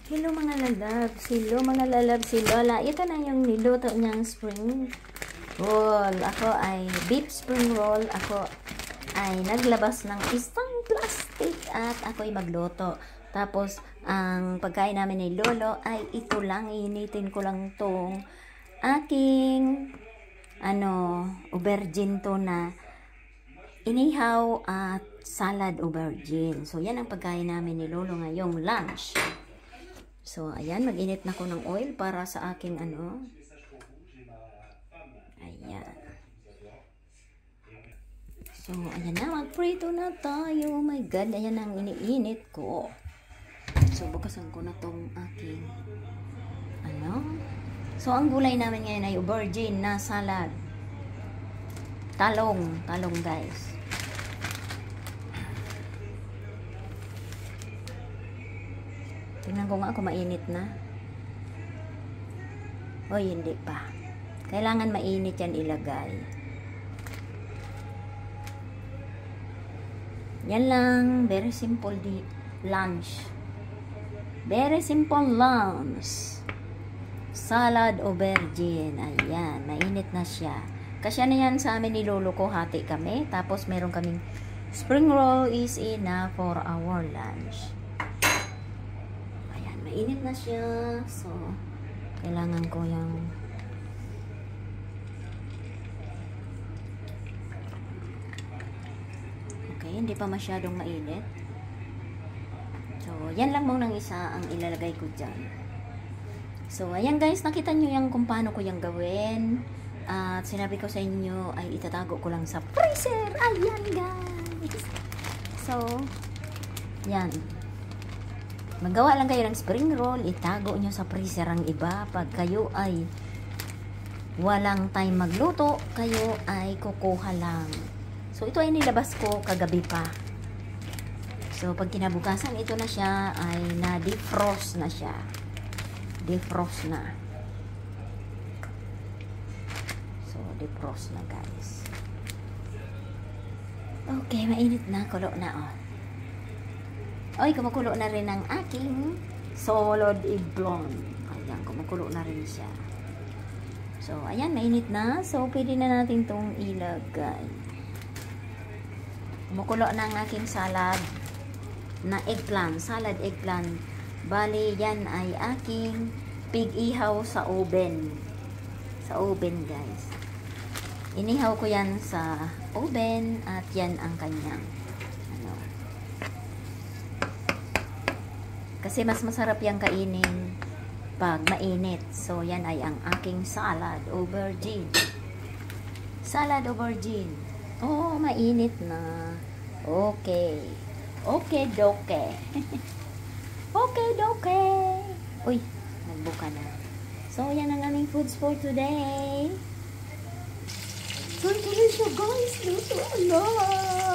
Hello mga lalabs, hello mga lalabs, si Lola. Ito na yung niluto niyang spring roll. Ako ay beef spring roll. Ako ay naglabas ng isang plastic at ako ay magluto. Tapos, ang pagkain namin ni Lolo ay ito lang. Initin ko lang tong aking aubergine to na inihaw at salad aubergine. So, yan ang pagkain namin ni Lolo ngayong lunch. So, ayan, mag-init na ko ng oil para sa aking Ayan. So, ayan na, magprito na tayo. Oh my God, ayan ang iniinit ko. So, bukasan ko na tong aking So, ang gulay namin ngayon ay aubergine na salad. Talong guys. Tingnan ko nga kung mainit na. O, hindi pa. Kailangan mainit yan ilagay. Yan lang. Very simple lunch. Very simple lunch. Salad aubergine. Ayan. Mainit na siya. Kasi na yan sa amin ni Lolo ko. Hati kami. Tapos meron kaming spring roll is enough for our lunch. Mainit na siya. So, kailangan ko yung okay, hindi pa masyadong mainit. So, yan lang muna isa ang ilalagay ko dyan. So, ayan guys, nakita nyo yung kung paano ko yung gawin. At sinabi ko sa inyo ay itatago ko lang sa freezer. Ayan guys. So, yan. Magawa lang kayo ng spring roll, itago nyo sa freezer ang iba. Pag kayo ay walang time magluto, kayo ay kukuha lang. So, ito ay nilabas ko kagabi pa. So, pag kinabukasan, ito na siya ay na-defrost na siya. Defrost na. So, defrost na guys. Okay, mainit na. Kulo na oh. Oy, kumukulo na rin ang aking solid egg blonde. Ayan, kumukulo na rin siya. So, ayan, mainit na. So, pwede na natin itong ilagay. Kumukulo na ang aking salad na eggplant. Salad eggplant. Bali, yan ay aking pig ihaw sa oven. Sa oven, guys. Inihaw ko yan sa oven at yan ang kanyang kasi mas masarap yung kainin pag mainit. So, yan ay ang aking salad aubergine. Salad aubergine. Oh, mainit na. Okay. Okay, doke. Okay, doke. Uy, nagbuka na. So, yan ang aming foods for today. So, ito rin siya guys. Luto na.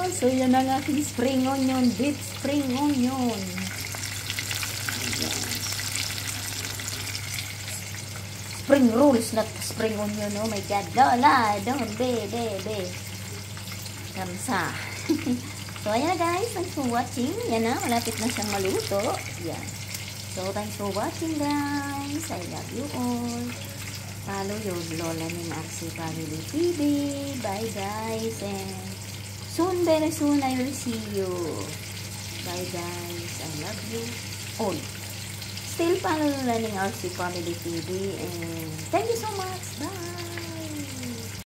So, yan ang aking spring onion. Beef spring onion. Spring rolls, not spring onion. Oh my God. Lola, don't be. Kamsa. So, ayan na guys. Thanks for watching. Yan na. Malapit na siyang maluto. Yan. So, thanks for watching guys. I love you all. Follow yung Lola ni Maxi Family TV. Bye guys. And soon, very soon, I will see you. Bye guys. I love you all. Still follow Learning RC Family TV and thank you so much.